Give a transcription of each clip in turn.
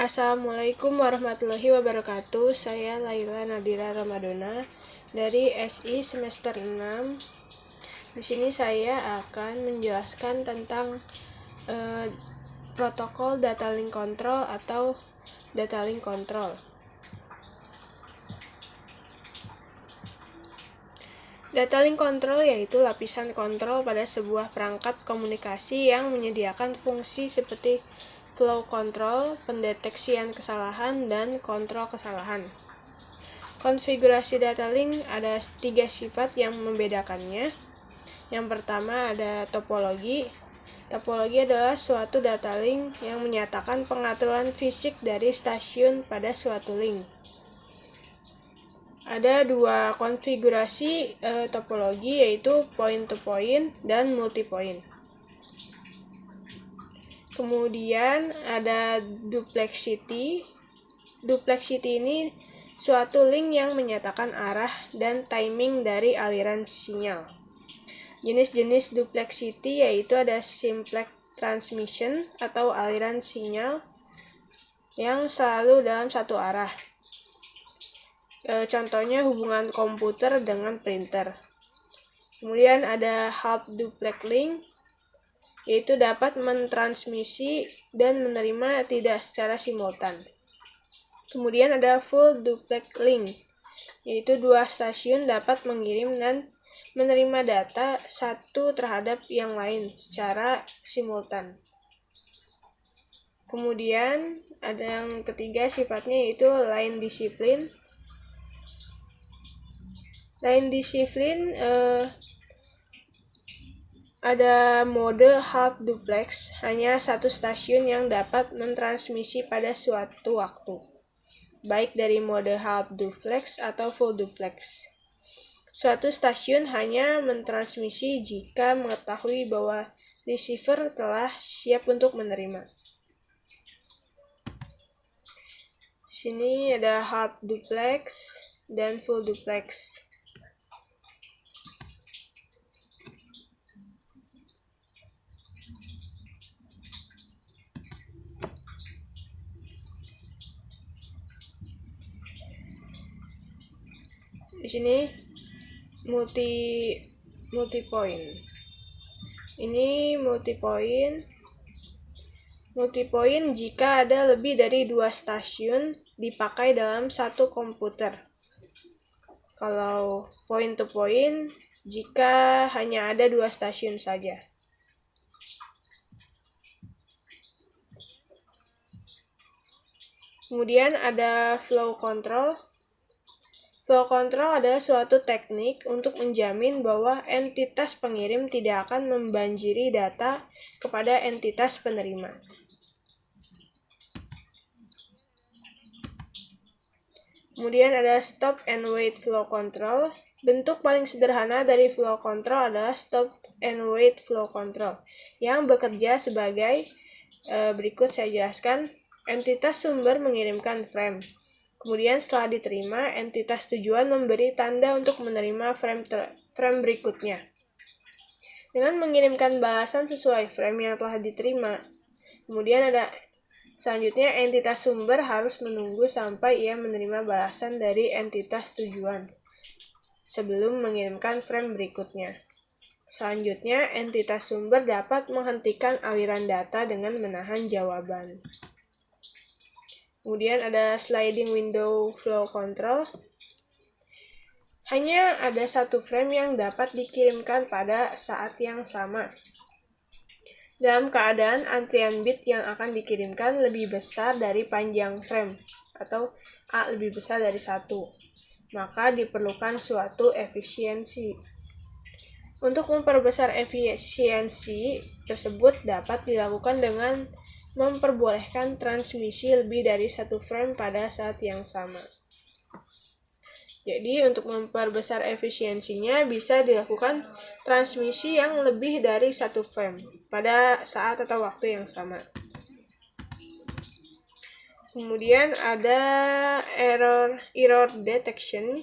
Assalamualaikum warahmatullahi wabarakatuh. Saya Laila Nadira Ramadona dari SI semester 6. Di sini saya akan menjelaskan tentang protokol data link control atau data link control. Data link control yaitu lapisan kontrol pada sebuah perangkat komunikasi yang menyediakan fungsi seperti flow control, pendeteksian kesalahan, dan kontrol kesalahan. Konfigurasi data link ada 3 sifat yang membedakannya. Yang pertama ada topologi. Topologi adalah suatu data link yang menyatakan pengaturan fisik dari stasiun pada suatu link. Ada 2 konfigurasi topologi, yaitu point-to-point dan multi-point. Kemudian ada duplexity. Duplexity ini suatu link yang menyatakan arah dan timing dari aliran sinyal. Jenis-jenis duplexity yaitu ada simplex transmission atau aliran sinyal yang selalu dalam satu arah. Contohnya hubungan komputer dengan printer. Kemudian ada half duplex link, yaitu dapat mentransmisi dan menerima tidak secara simultan. Kemudian ada full duplex link, yaitu 2 stasiun dapat mengirim dan menerima data satu terhadap yang lain secara simultan. Kemudian ada yang ketiga sifatnya, yaitu line discipline. Line discipline ada mode half duplex, hanya satu stasiun yang dapat mentransmisi pada suatu waktu, baik dari mode half duplex atau full duplex. Suatu stasiun hanya mentransmisi jika mengetahui bahwa receiver telah siap untuk menerima. Sini ada half duplex dan full duplex. Di sini multi-point. Ini multi-point. Multi-point jika ada lebih dari 2 stasiun dipakai dalam satu komputer. Kalau point-to-point jika hanya ada 2 stasiun saja. Kemudian ada flow control. Flow control adalah suatu teknik untuk menjamin bahwa entitas pengirim tidak akan membanjiri data kepada entitas penerima. Kemudian ada stop and wait flow control. Bentuk paling sederhana dari flow control adalah stop and wait flow control, yang bekerja sebagai berikut saya jelaskan. Entitas sumber mengirimkan frame. Kemudian setelah diterima, entitas tujuan memberi tanda untuk menerima frame berikutnya. Dengan mengirimkan balasan sesuai frame yang telah diterima. Kemudian ada selanjutnya, entitas sumber harus menunggu sampai ia menerima balasan dari entitas tujuan sebelum mengirimkan frame berikutnya. Selanjutnya, entitas sumber dapat menghentikan aliran data dengan menahan jawaban. Kemudian ada sliding window flow control. Hanya ada satu frame yang dapat dikirimkan pada saat yang sama. Dalam keadaan antrian bit yang akan dikirimkan lebih besar dari panjang frame, atau A lebih besar dari 1, maka diperlukan suatu efisiensi. Untuk memperbesar efisiensi tersebut dapat dilakukan dengan memperbolehkan transmisi lebih dari 1 frame pada saat yang sama. Jadi untuk memperbesar efisiensinya bisa dilakukan transmisi yang lebih dari 1 frame pada saat atau waktu yang sama. Kemudian ada error detection,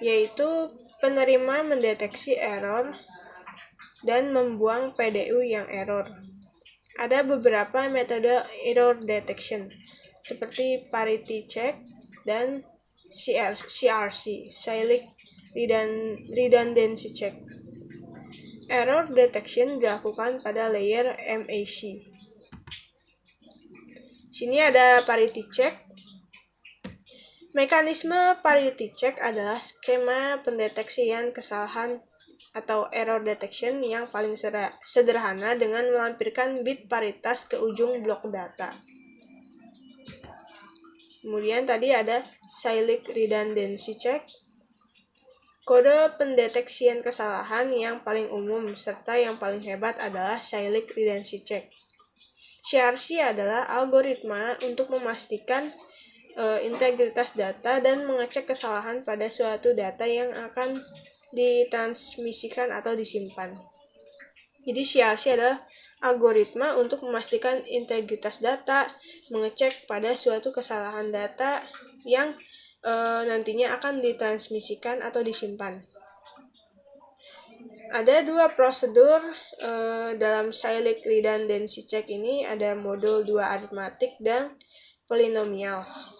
yaitu penerima mendeteksi error dan membuang PDU yang error. Ada beberapa metode error detection. seperti parity check dan CRC, cyclic redundancy check. Error detection dilakukan pada layer MAC. Sini ada parity check. Mekanisme parity check adalah skema pendeteksian kesalahan atau error detection yang paling sederhana dengan melampirkan bit paritas ke ujung blok data. Kemudian tadi ada cyclic redundancy check. Kode pendeteksian kesalahan yang paling umum serta yang paling hebat adalah cyclic redundancy check. CRC adalah algoritma untuk memastikan integritas data dan mengecek kesalahan pada suatu data yang akan ditransmisikan atau disimpan. Jadi CRC adalah algoritma untuk memastikan integritas data, mengecek pada suatu kesalahan data yang nantinya akan ditransmisikan atau disimpan. Ada dua prosedur dalam cyclic redundancy check ini, ada modul 2 arithmetic dan polynomials.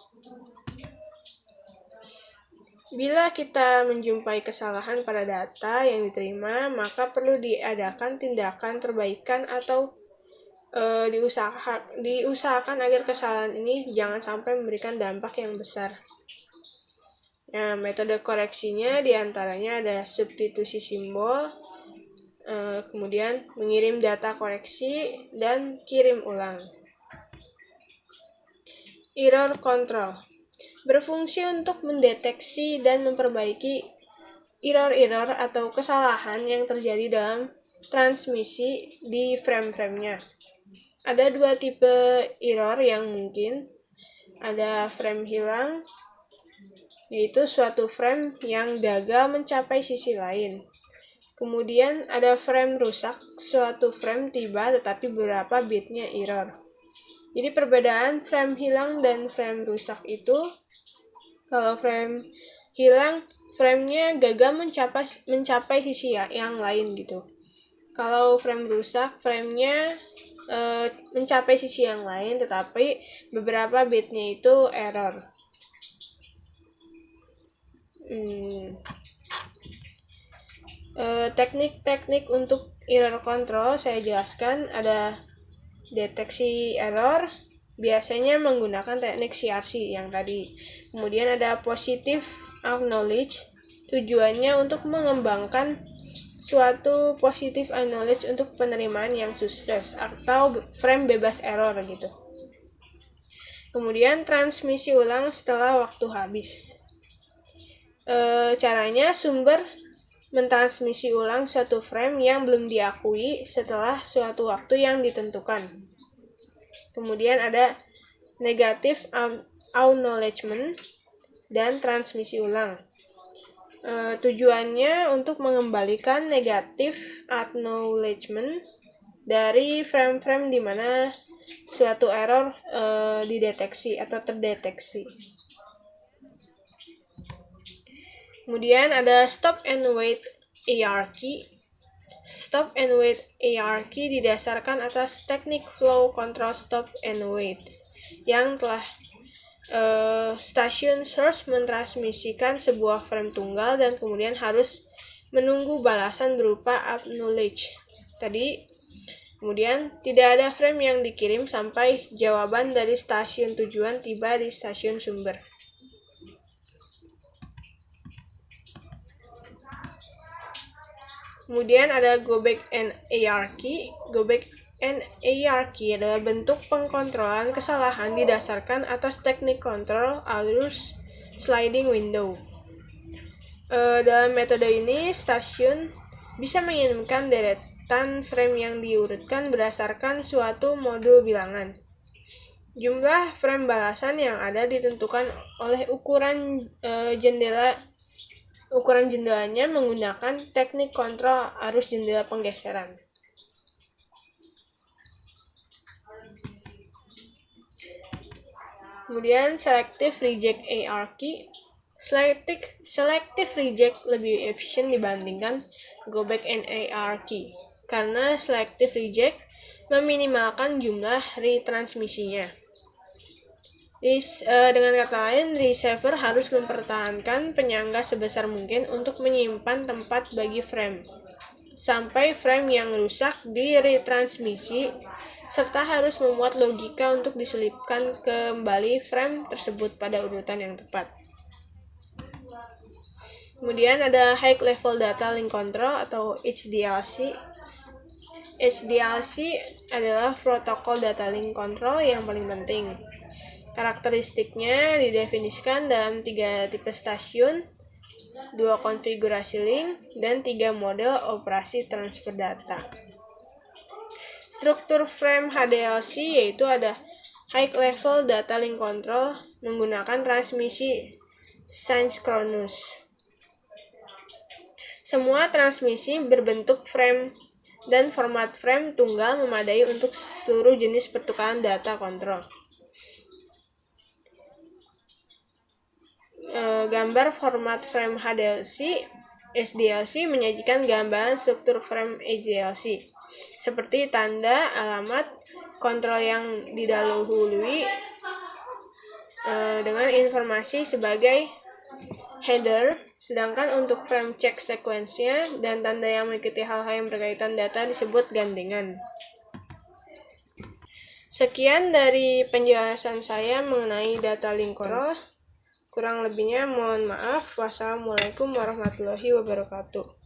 Bila kita menjumpai kesalahan pada data yang diterima, maka perlu diadakan tindakan perbaikan atau diusahakan agar kesalahan ini jangan sampai memberikan dampak yang besar. Nah, metode koreksinya diantaranya ada substitusi simbol, kemudian mengirim data koreksi, dan kirim ulang. Error control berfungsi untuk mendeteksi dan memperbaiki error-error atau kesalahan yang terjadi dalam transmisi di frame-framenya. Ada dua tipe error yang mungkin. Ada frame hilang, yaitu suatu frame yang gagal mencapai sisi lain. Kemudian ada frame rusak, suatu frame tiba tetapi beberapa bitnya error. Jadi perbedaan frame hilang dan frame rusak itu, kalau frame hilang, framenya gagal mencapai sisi yang lain gitu. Kalau frame rusak, framenya mencapai sisi yang lain, tetapi beberapa bitnya itu error. Teknik-teknik untuk error control saya jelaskan. Ada deteksi error, biasanya menggunakan teknik CRC yang tadi. Kemudian ada positive acknowledge, tujuannya untuk mengembangkan suatu positive acknowledge untuk penerimaan yang sukses atau frame bebas error gitu. Kemudian transmisi ulang setelah waktu habis. Caranya sumber mentransmisi ulang suatu frame yang belum diakui setelah suatu waktu yang ditentukan. Kemudian ada negative acknowledgement dan transmisi ulang. Tujuannya untuk mengembalikan negative acknowledgement dari frame-frame di mana suatu error dideteksi atau terdeteksi. Kemudian ada stop and wait hierarchy. Stop and wait hierarchy didasarkan atas teknik flow control stop and wait yang telah stasiun source mentransmisikan sebuah frame tunggal dan kemudian harus menunggu balasan berupa acknowledge tadi. Kemudian tidak ada frame yang dikirim sampai jawaban dari stasiun tujuan tiba di stasiun sumber. Kemudian ada go back and hierarchy. Go back and hierarchy adalah bentuk pengkontrolan kesalahan didasarkan atas teknik kontrol arus sliding window. Dalam metode ini, stasiun bisa mengirimkan deretan frame yang diurutkan berdasarkan suatu modul bilangan. Jumlah frame balasan yang ada ditentukan oleh ukuran jendelanya menggunakan teknik kontrol arus jendela penggeseran. Kemudian selective reject hierarchy. Selective reject lebih efisien dibandingkan go back and hierarchy karena selective reject meminimalkan jumlah retransmisinya. Dengan kata lain, receiver harus mempertahankan penyangga sebesar mungkin untuk menyimpan tempat bagi frame, sampai frame yang rusak diretransmisi, serta harus membuat logika untuk diselipkan kembali frame tersebut pada urutan yang tepat. Kemudian ada High Level Data Link Control atau HDLC. HDLC adalah protokol data link control yang paling penting. Karakteristiknya didefinisikan dalam 3 tipe stasiun, 2 konfigurasi link, dan 3 model operasi transfer data. Struktur frame HDLC yaitu ada High Level Data Link Control menggunakan transmisi sinkronus. Semua transmisi berbentuk frame dan format frame tunggal memadai untuk seluruh jenis pertukaran data kontrol. Gambar format frame HDLC menyajikan gambaran struktur frame HDLC seperti tanda, alamat, kontrol yang didahului dengan informasi sebagai header, sedangkan untuk frame check sequence-nya dan tanda yang mengikuti hal-hal yang berkaitan data disebut gandengan. Sekian dari penjelasan saya mengenai data link control. Kurang lebihnya mohon maaf. Wassalamualaikum warahmatullahi wabarakatuh.